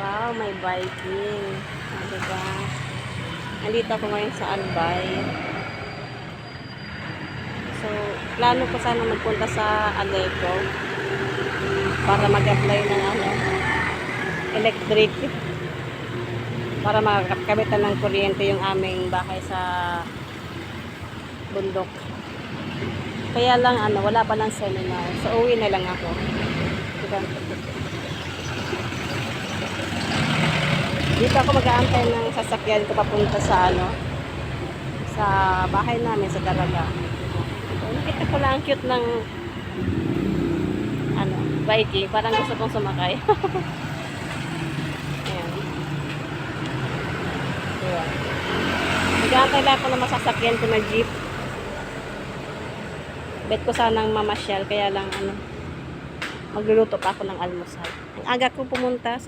Wow, may biking. Diba? Nandito ako ngayon sa Albay. So, plano ko sana magpunta sa Aleco para mag-apply ng electric para makakabitan ng kuryente yung aming bahay sa bundok. Kaya lang wala pa ng seminar. So, uwi na lang ako. Diba? Dito ako mag-aantay ng sasakyan ko papunta sa sa bahay namin sa Daraga. Nakita ko lang ang cute ng biking. Parang gusto kong sumakay. Ayan. Diba? Mag-aantay lang ako ng masasakyan ko na jeep. Bet ko sanang mamasyal. Kaya lang magluluto pa ako ng almusal. Ang aga ko pumunta.